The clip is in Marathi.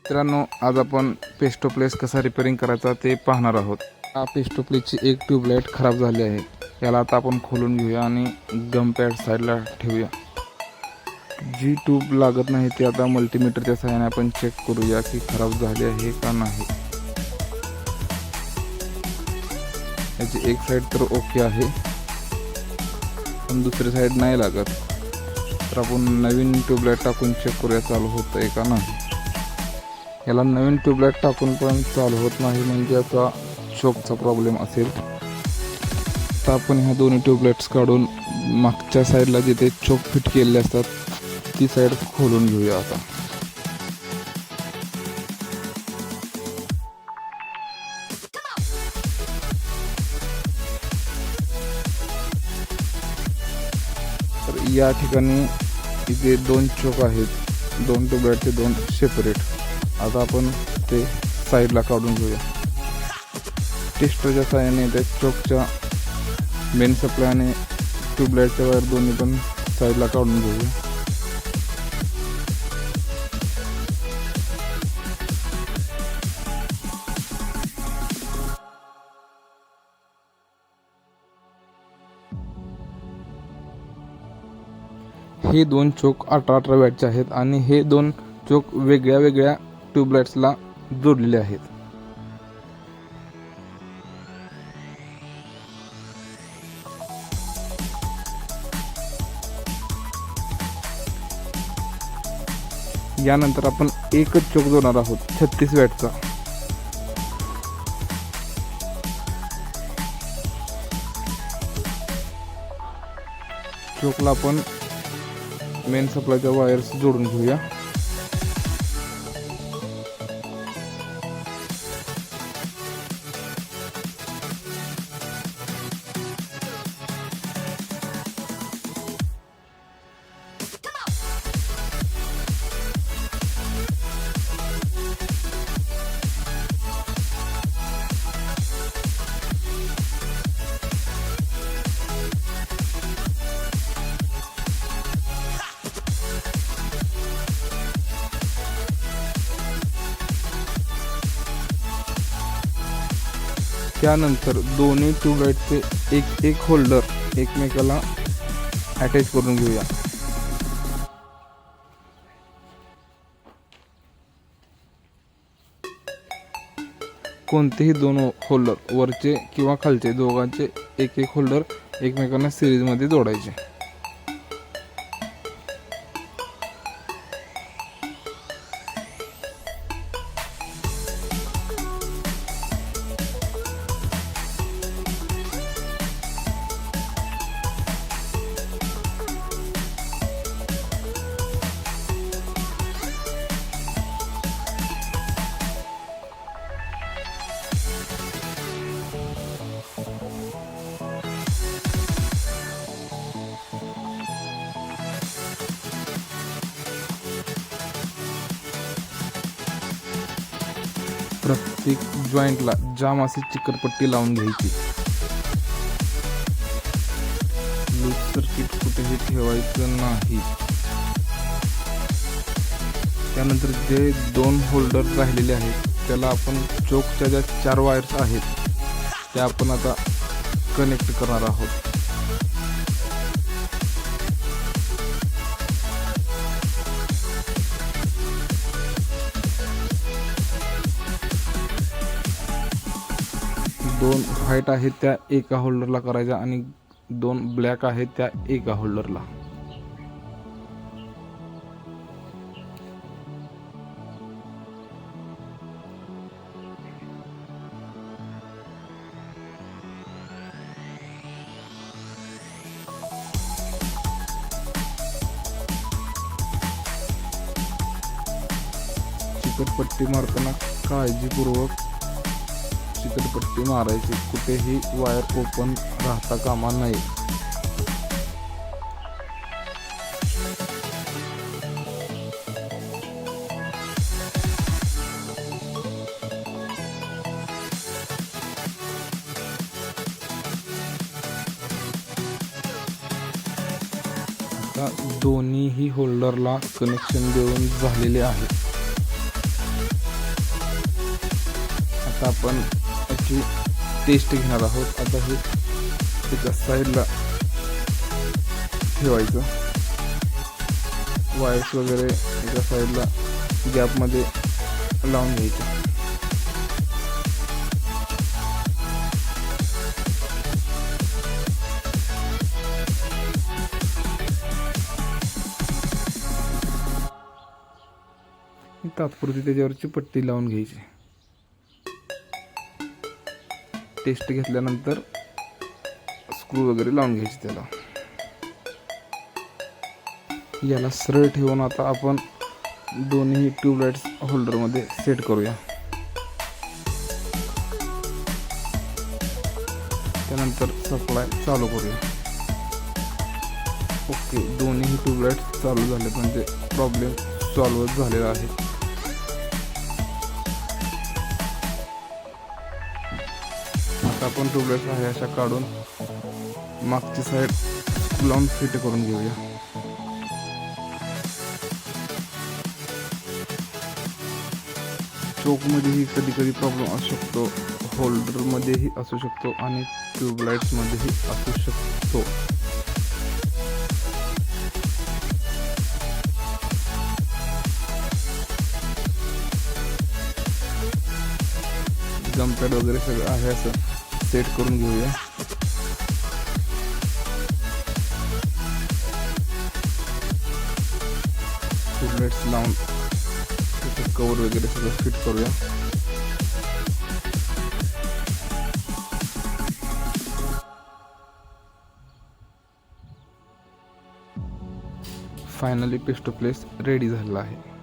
मित्रांनो, आज आपण पेस्टो प्लेस कसा रिपेअरिंग करायचा ते पाहणार आहोत. हा पेस्टो प्लेसची एक ट्यूबलाईट खराब झाली आहे. याला आता आपण खोलून घेऊया आणि गम पॅड साईडला ठेवूया. जी ट्यूब लागत नाही ती आता मल्टीमीटरच्या सहाय्याने आपण चेक करूया की खराब झाली आहे का नाही. याची एक साईड तर ओके आहे पण दुसरी साईड नाही लागत. तर आपण नवीन ट्यूबलाईट टाकून चेक करूया चालू होत आहे का नाही. याला नवीन ट्यूबलाईट टाकून पण चालू होत नाही म्हणजे याचा शॉकचा प्रॉब्लेम असेल. तर आपण ह्या दोन्ही ट्यूबलाईट्स काढून मागच्या साईडला जिथे चोक फिट केलेले असतात ती साईड खोलून घेऊया. आता तर या ठिकाणी इथे दोन चोक आहेत, दोन ट्यूबलाईटचे दोन सेपरेट. आता आपण ते साईडला काढून घेऊया. टेस्टरच्या साहाय्याने त्या चोकच्या मेन सप्लाय आणि ट्यूबलाईटच्या वायर दोन्ही पण साईडला काढून घेऊया. हे दोन चोक 18-18 वॅटचे आहेत आणि हे दोन चोक वेगळ्या वेगळ्या ट्यूबलाईट्सला जोडलेले आहेत. यानंतर आपण एकच चोक जोडणार आहोत 36 वॅटचा. चोकला आपण मेन सप्लायच्या वायर्स जोडून घेऊया. त्यानंतर दोन्ही ट्यूबलाईटचे एक एक होल्डर एकमेकाला अटॅच करून घेऊया. कोणतेही दोन होल्डर वरचे किंवा खालचे दोघांचे एक एक होल्डर एकमेकांना सिरीजमध्ये जोडायचे. प्रत्येक जॉईंटला जाम अशी चिकटपट्टी लावून घ्यायची. लूज सर्किट कुठेही ठेवायचं नाही. त्यानंतर जे दोन होल्डर राहिलेले आहेत त्याला आपण चोकच्या ज्या 4 वायर्स आहेत त्या आपण आता कनेक्ट करणार आहोत. दोन व्हाईट आहेत त्या एका होल्डरला करायच्या आणि दोन ब्लॅक आहेत त्या एका होल्डरला. चिकटपट्टी मारताना काळजीपूर्वक चिकटपट्टी मारायची. कुठेही वायर ओपन राहता कामा नये. आता दोन्हीही होल्डरला कनेक्शन देऊन झालेले आहे. आता आपण याची टेस्ट घेणार आहोत. आता हे एका साईडला ठेवायचं, वायर्स वगैरे एका साईडला गॅपमध्ये लावून घ्यायचे. तात्पुरती त्याच्यावरची पट्टी लावून घ्यायची. टेस्ट घेतल्यानंतर स्क्रू वगैरे लावून घ्यायची त्याला. याला सरळ ठेवून आता आपण दोन्ही ट्यूबलाइट्स होल्डरमध्ये सेट करूया. त्यानंतर सप्लाय चालू करूया. ओके, दोन्ही ट्यूबलाइट्स चालू झाले, म्हणजे प्रॉब्लेम सॉल्व्ह झालेला आहे. आता आपण ट्यूबलाइट्स आहे अशा काढून मागची साईड लावून फिट करून घेऊया. चोकमध्येही कधी कधी प्रॉब्लेम असू शकतो, होल्डरमध्येही असू शकतो आणि ट्यूबलाइट्समध्येही असू शकतो. गमपॅड वगैरे सगळं आहे असं सेट करून घेऊया. ट्यूबलाइट्स लावून त्याचे कवर वगैरे सगळं फिट करूया. Finally paste to place ready झालेला आहे.